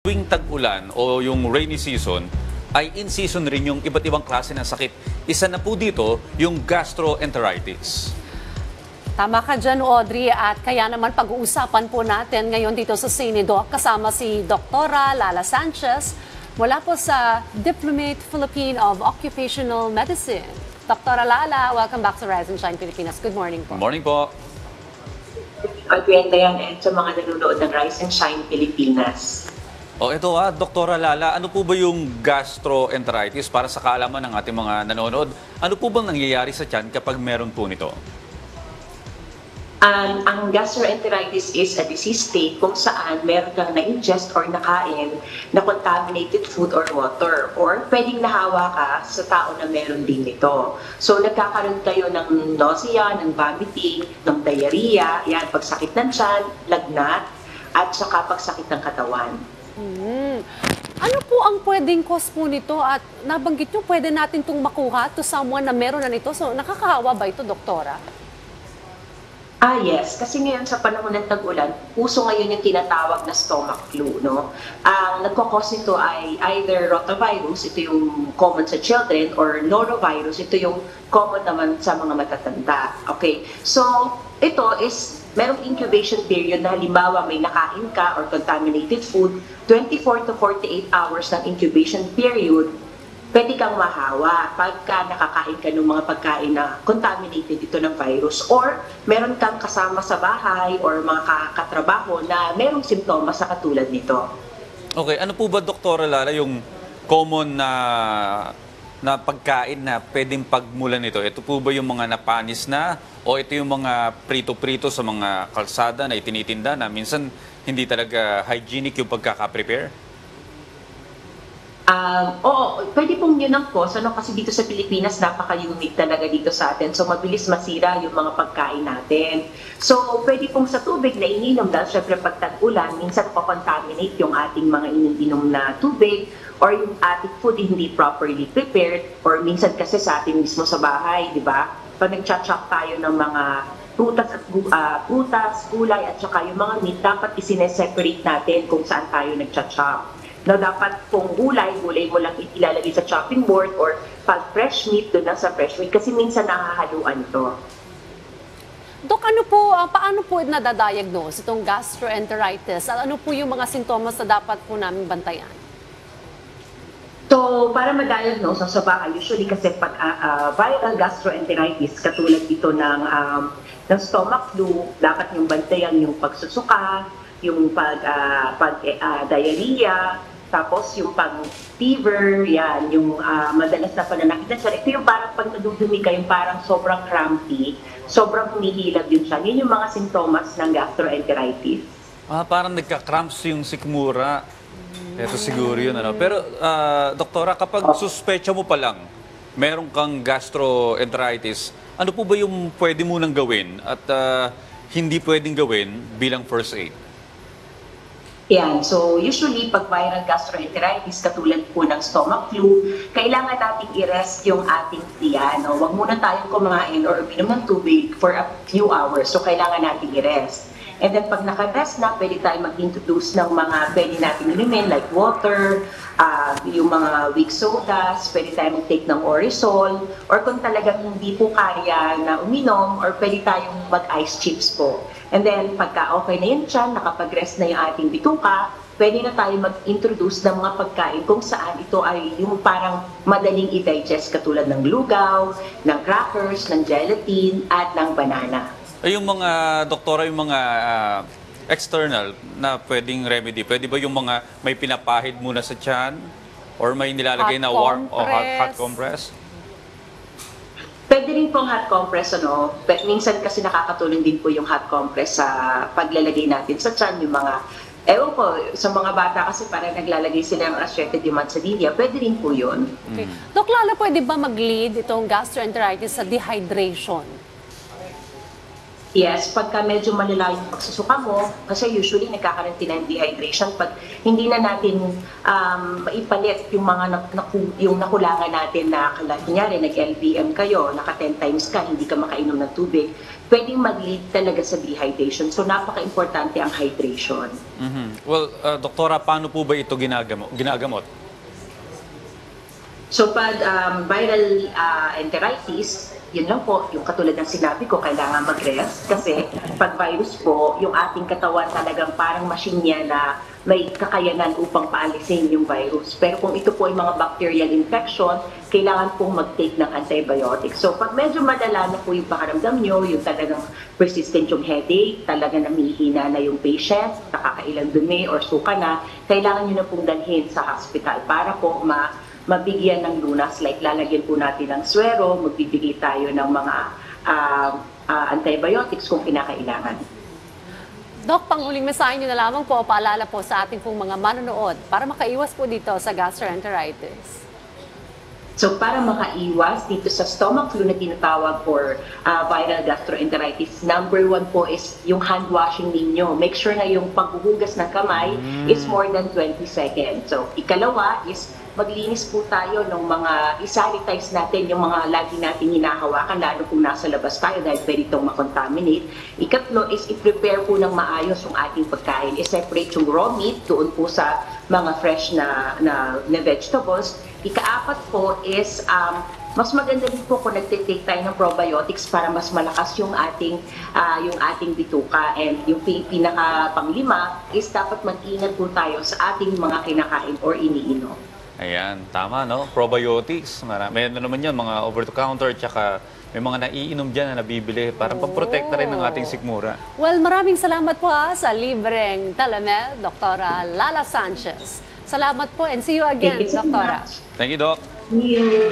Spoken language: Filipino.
tuwing tag-ulan o yung rainy season, ay in-season rin yung iba't ibang klase ng sakit. Isa na po dito yung gastroenteritis. Tama ka dyan, Audrey. At kaya naman pag-uusapan po natin ngayon dito sa Sinidoc kasama si Dr. Lala Sanchez mula po sa Diplomate Philippine of Occupational Medicine. Dr. Lala, welcome back to Rise and Shine Pilipinas. Good morning po. Good morning po. Pagkwenta yan sa mga nanonood ng Rise and Shine Pilipinas. O ito Dr. Lala, ano po ba yung gastroenteritis para sa kaalaman ng ating mga nanonood? Ano po bang nangyayari sa tiyan kapag meron po nito? Ang gastroenteritis is a disease state kung saan meron kang na-ingest or nakain na contaminated food or water, or pwedeng nahawa ka sa tao na meron din nito. So nagkakaroon kayo ng nausea, ng vomiting, ng diarrhea, yan, pagsakit ng tiyan, lagnat, at saka pagsakit ng katawan. Ano po ang pwedeng cause po nito? At nabanggit nyo, pwede natin itong makuha to someone na meron na nito. So nakakahawa ba ito, Doktora? Yes. Kasi ngayon sa panahon ng tag-ulan, uso ngayon yung tinatawag na stomach flu, no? Ang nagkakos nito ay either rotavirus, ito yung common sa children, or norovirus, ito yung common naman sa mga matatanda. Okay? So, ito is merong incubation period na halimbawa may nakain ka or contaminated food, 24 to 48 hours ng incubation period, pwede kang mahawa pagka nakakain ka ng mga pagkain na contaminated ito ng virus, or meron kang kasama sa bahay or mga katrabaho na merong simptomas sa katulad nito. Okay, ano po ba, Dr. Lala, yung common na pagkain na pwedeng pagmulan nito? Ito po ba yung mga napanis na o ito yung mga prito-prito sa mga kalsada na itinitinda na minsan hindi talaga hygienic yung pagkaka-prepare? Oo, pwede pong yun ang cause, kasi dito sa Pilipinas napaka-unique talaga dito sa atin. So mabilis masira yung mga pagkain natin. So pwede pong sa tubig na ininom, dahil syempre pag tag-ulan, minsan contaminate yung ating mga iniinom na tubig, or yung ating food hindi properly prepared, or minsan kasi sa atin mismo sa bahay, di ba? Pag nag-chop tayo ng mga prutas, gulay, at saka yung mga meat, dapat isine-separate natin kung saan tayo nag-chop. Na dapat kung gulay mo lang ilalagay sa chopping board, or pag fresh meat, doon lang sa fresh meat, kasi minsan nahahaluan ito. Dok, paano po nadadiagnose itong gastroenteritis? Ano po yung mga sintomas na dapat po namin bantayan? So, para ma-diagnose sa bahay, usually kasi pag viral gastroenteritis, katulad ito ng stomach flu, dapat yung bantayan yung pagsusuka, yung diarrhea, tapos yung pag-fever, yan, yung madalas na pananakit ng tiyan. Ito yung parang pag nadudumi ka, yung parang sobrang crampy, sobrang humihilab yung tiyan. Yun yung mga sintomas ng gastroenteritis. Parang nagka-cramps yung sikmura. Ito siguro yun. Pero, Doktora, kapag suspecha mo pa lang, meron kang gastroenteritis, ano po ba yung pwede mo nang gawin at hindi pwedeng gawin bilang first aid? Yan. So, usually, pag viral gastroenteritis, katulad po ng stomach flu, kailangan nating i-rest yung ating tiyan. Huwag muna tayong kumain or uminom ng tubig for a few hours. So, kailangan nating i-rest. And then, pag naka-rest na, pwede tayo mag-introduce ng mga pwede natin inumin, like water, yung mga weak sodas, pwede tayo mag-take ng Orisol, or kung talagang hindi po kaya na uminom, or pwede tayong mag-ice chips po. And then, pagka okay na yun siya, nakapag-rest na yung ating bituka, pwede na tayo mag-introduce ng mga pagkain kung saan ito ay yung parang madaling i-digest, katulad ng lugaw, ng crackers, ng gelatin, at ng banana. Yung mga, Doktora, yung mga external na pwedeng remedy, pwede ba yung mga may pinapahid muna sa tiyan? Or may nilalagay na warm o hot compress? Pwede rin pong hot compress, minsan kasi nakakatulong din po yung hot compress sa paglalagay natin sa tiyan, yung mga, ewan ko, sa mga bata kasi parang naglalagay sila ng asserted yung manzanilla, pwede rin po yun. Okay. Dok Lala, pwede ba mag-lead itong gastroenteritis sa dehydration? Yes, pagka medyo malala yung pagsusuka mo, kasi usually nagkakaroon din ng dehydration pag hindi na natin maipalit yung mga yung nakulangan natin na kunyari nag-LVM kayo, naka 10 times ka, hindi ka makainom ng tubig, pwedeng mag-lead talaga sa dehydration. So napaka-importante ang hydration. Well, doktora, paano po ba ito ginagamot? So pag viral enteritis, yun lang po, yung katulad ng sinabi ko, kailangan mag-rest kasi pag virus po, yung ating katawan talagang parang machine niya na may kakayanan upang paalisin yung virus. Pero kung ito po ay mga bacterial infection, kailangan pong mag-take ng antibiotics. So pag medyo malala na po yung pakaramdam nyo, yung talagang persistent yung headache, talaga namihina na yung patient, nakakailang dumi or suka na, kailangan nyo na pong dalhin sa hospital para po mabigyan ng lunas, like lalagyan po natin ng swero, magbibigay tayo ng mga antibiotics kung kinakailangan. Doc, panghuling mensahe nyo na lamang po, paalala po sa ating pong mga manonood para makaiwas po dito sa gastroenteritis. So para makaiwas dito sa stomach flu na tinatawag or viral gastroenteritis, number 1 po is yung hand washing ninyo. Make sure na yung paghuhugas ng kamay is more than 20 seconds. So ikalawa is maglinis po tayo ng mga isanitize natin yung mga lagi natin hinahawakan lalo kung nasa labas tayo dahil pwede itong makontaminate. Ikatlo is i-prepare po ng maayos yung ating pagkain. I-separate yung raw meat doon po sa mga fresh na vegetables. Ikaapat po is mas maganda din po kung nagtitake tayo ng probiotics para mas malakas yung ating bituka. And yung pinaka panglima is dapat mag-ingat po tayo sa ating mga kinakain or iniinom. Ayan, tama, no? Probiotics. May ano naman yan, mga over-the-counter, tsaka may mga naiinom dyan na nabibili para pang-protect na rin ng ating sikmura. Well, maraming salamat po sa libreng telemed, Dr. Lala Sanchez. Salamat po and see you again, Thank you so Doktora. much. Thank you, Doc. See you.